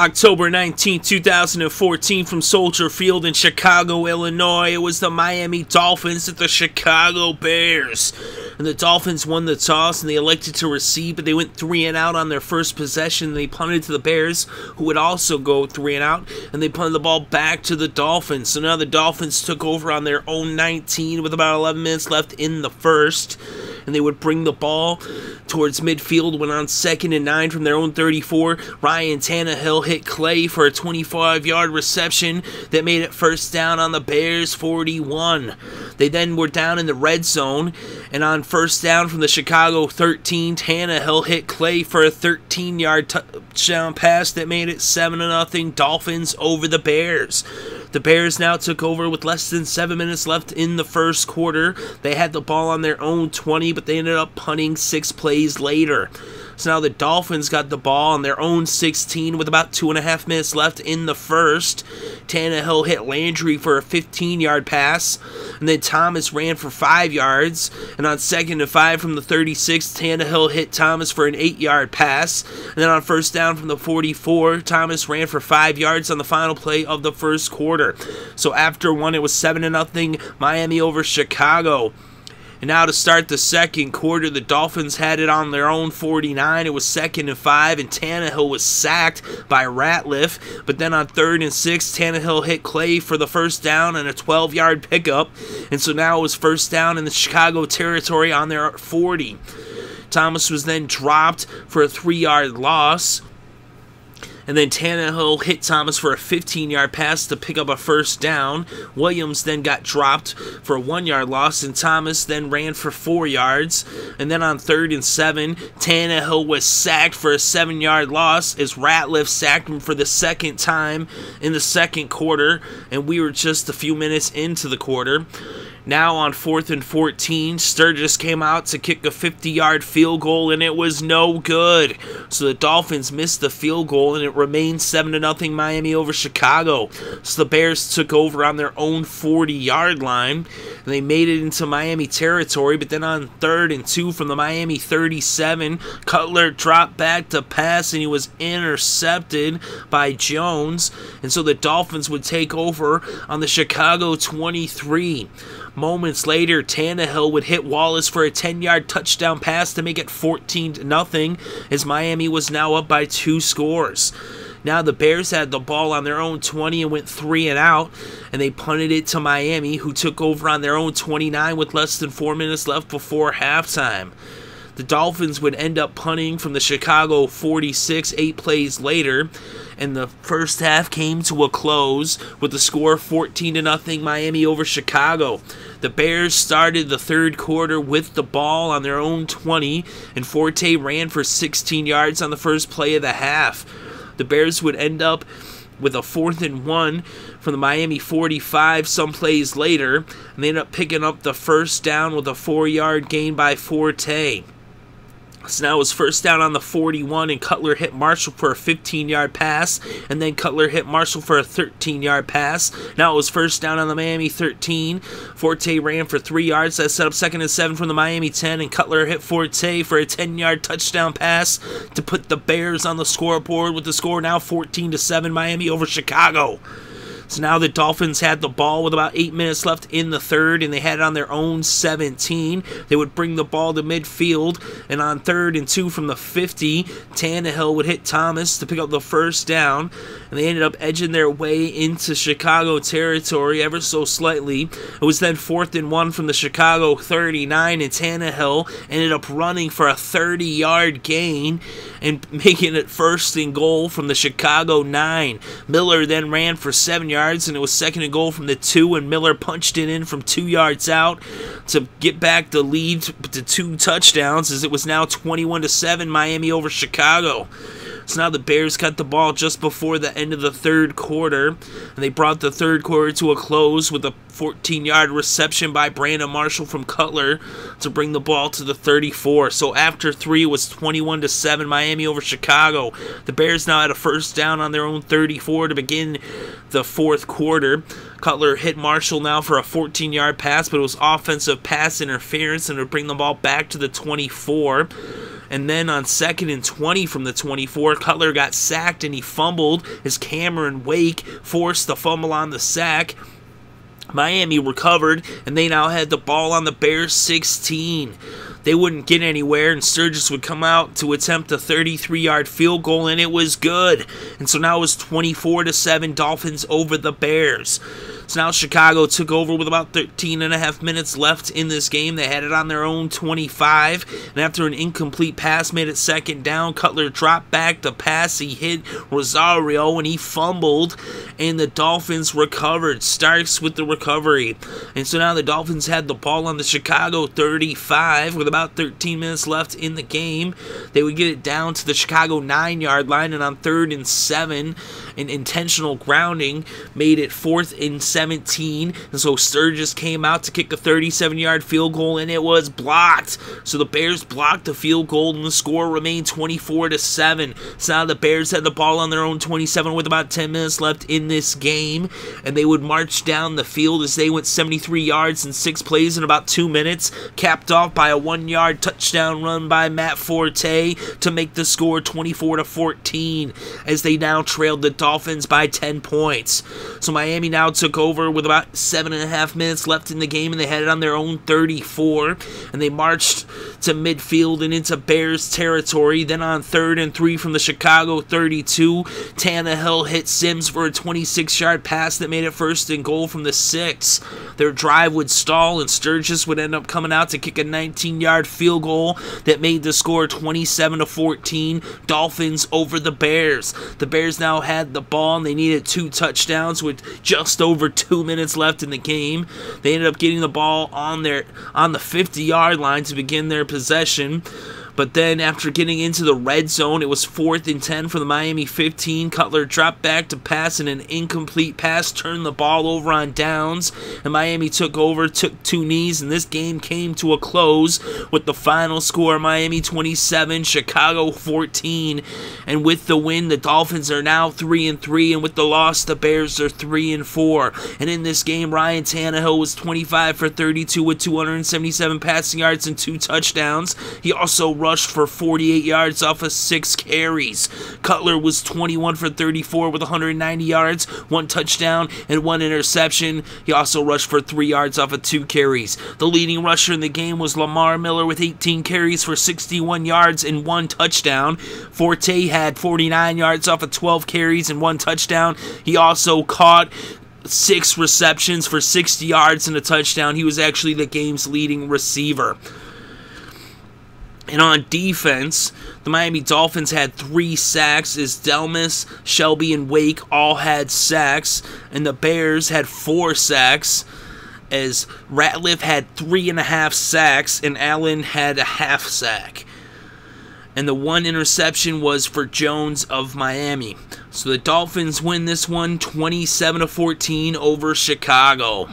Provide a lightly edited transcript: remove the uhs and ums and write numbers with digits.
October 19, 2014, from Soldier Field in Chicago, Illinois, it was the Miami Dolphins at the Chicago Bears. And the Dolphins won the toss and they elected to receive, but they went 3 and out on their first possession. They punted to the Bears, who would also go 3 and out, and they punted the ball back to the Dolphins. So now the Dolphins took over on their own 19 with about 11 minutes left in the first. And they would bring the ball towards midfield when on 2nd and 9 from their own 34. Ryan Tannehill hit Clay for a 25-yard reception that made it first down on the Bears' 41. They then were down in the red zone, and on first down from the Chicago 13, Tannehill hit Clay for a 13-yard touchdown pass that made it 7-0 Dolphins over the Bears. The Bears now took over with less than 7 minutes left in the first quarter. They had the ball on their own 20, but they ended up punting 6 plays later. So now the Dolphins got the ball on their own 16 with about 2.5 minutes left in the first. Tannehill hit Landry for a 15-yard pass, and then Thomas ran for 5 yards. And on 2nd and 5 from the 36, Tannehill hit Thomas for an 8-yard pass. And then on first down from the 44, Thomas ran for 5 yards on the final play of the first quarter. So after one, it was 7-0 Miami over Chicago. And now to start the second quarter, the Dolphins had it on their own 49. It was 2nd and 5, and Tannehill was sacked by Ratliff. But then on 3rd and 6, Tannehill hit Clay for the first down and a 12-yard pickup. And so now it was first down in the Chicago territory on their 40. Thomas was then dropped for a 3-yard loss. And then Tannehill hit Thomas for a 15-yard pass to pick up a first down. Williams then got dropped for a 1-yard loss, and Thomas then ran for 4 yards. And then on 3rd and 7, Tannehill was sacked for a 7-yard loss as Ratliff sacked him for the second time in the second quarter, and we were just a few minutes into the quarter. Now on 4th and 14, Sturgis came out to kick a 50-yard field goal, and it was no good. So the Dolphins missed the field goal, and it remained 7-0 Miami over Chicago. So the Bears took over on their own 40-yard line, and they made it into Miami territory. But then on 3rd and 2 from the Miami 37, Cutler dropped back to pass, and he was intercepted by Jones. And so the Dolphins would take over on the Chicago 23. Moments later, Tannehill would hit Wallace for a 10-yard touchdown pass to make it 14-0, as Miami was now up by 2 scores. Now the Bears had the ball on their own 20 and went 3 and out, and they punted it to Miami, who took over on their own 29 with less than 4 minutes left before halftime. The Dolphins would end up punting from the Chicago 46 8 plays later, and the first half came to a close with the score 14-0 Miami over Chicago. The Bears started the third quarter with the ball on their own 20, and Forte ran for 16 yards on the first play of the half. The Bears would end up with a 4th and 1 from the Miami 45 some plays later, and they ended up picking up the first down with a 4-yard gain by Forte. So now it was first down on the 41, and Cutler hit Marshall for a 15-yard pass, and then Cutler hit Marshall for a 13-yard pass. Now it was first down on the Miami 13. Forte ran for 3 yards. That set up 2nd and 7 from the Miami 10, and Cutler hit Forte for a 10-yard touchdown pass to put the Bears on the scoreboard, with the score now 14-7 Miami over Chicago. So now the Dolphins had the ball with about 8 minutes left in the third, and they had it on their own 17. They would bring the ball to midfield, and on 3rd and 2 from the 50, Tannehill would hit Thomas to pick up the first down, and they ended up edging their way into Chicago territory ever so slightly. It was then 4th and 1 from the Chicago 39, and Tannehill ended up running for a 30-yard gain and making it 1st and goal from the Chicago 9. Miller then ran for 7 yards, and it was 2nd and goal from the 2, and Miller punched it in from 2 yards out to get back the lead to 2 touchdowns, as it was now 21-7 Miami over Chicago. So now the Bears got the ball just before the end of the third quarter, and they brought the third quarter to a close with a 14-yard reception by Brandon Marshall from Cutler to bring the ball to the 34. So after 3, it was 21-7 Miami over Chicago. The Bears now had a first down on their own 34 to begin the fourth quarter. Cutler hit Marshall now for a 14-yard pass, but it was offensive pass interference, and to bring the ball back to the 24. And then on 2nd and 20 from the 24, Cutler got sacked and he fumbled as Cameron Wake forced the fumble on the sack. Miami recovered, and they now had the ball on the Bears' 16. They wouldn't get anywhere, and Sturgis would come out to attempt a 33-yard field goal, and it was good. And so now it was 24-7 Dolphins over the Bears. So now Chicago took over with about 13.5 minutes left in this game. They had it on their own 25, and after an incomplete pass made it 2nd down, Cutler dropped back the pass. He hit Rosario, and he fumbled, and the Dolphins recovered. Starks with the recovery. And so now the Dolphins had the ball on the Chicago 35 with about 13 minutes left in the game. They would get it down to the Chicago 9-yard line, and on 3rd and 7, an intentional grounding made it 4th and 17, and so Sturgis came out to kick a 37-yard field goal, and it was blocked. So the Bears blocked the field goal, and the score remained 24-7. So now the Bears had the ball on their own 27 with about 10 minutes left in this game, and they would march down the field as they went 73 yards in 6 plays in about 2 minutes, capped off by a 1-yard touchdown run by Matt Forte to make the score 24-14 as they now trailed the Dolphins by 10 points. So Miami now took over with about 7.5 minutes left in the game, and they had it on their own 34, and they marched to midfield and into Bears territory. Then on 3rd and 3 from the Chicago 32, Tannehill hit Sims for a 26-yard pass that made it 1st and goal from the 6. Their drive would stall, and Sturgis would end up coming out to kick a 19-yard field goal that made the score 27-14, Dolphins over the Bears. The Bears now had the ball, and they needed 2 touchdowns with just over 2 minutes left in the game. They ended up getting the ball on the 50-yard line to begin their possession. But then after getting into the red zone, it was 4th and 10 for the Miami 15. Cutler dropped back to pass, and an incomplete pass turned the ball over on downs. And Miami took over, took 2 knees, and this game came to a close with the final score, Miami 27, Chicago 14. And with the win, the Dolphins are now 3-3, and with the loss, the Bears are 3-4. And in this game, Ryan Tannehill was 25 for 32 with 277 passing yards and 2 touchdowns. He also rushed for 48 yards off of 6 carries. Cutler was 21 for 34 with 190 yards, 1 touchdown, and 1 interception. He also rushed for 3 yards off of 2 carries. The leading rusher in the game was Lamar Miller with 18 carries for 61 yards and 1 touchdown. Forte had 49 yards off of 12 carries and 1 touchdown. He also caught 6 receptions for 60 yards and a touchdown. He was actually the game's leading receiver. And on defense, the Miami Dolphins had 3 sacks as Delmas, Shelby, and Wake all had sacks. And the Bears had 4 sacks as Ratliff had 3.5 sacks and Allen had a half sack. And the 1 interception was for Jones of Miami. So the Dolphins win this one 27-14 over Chicago.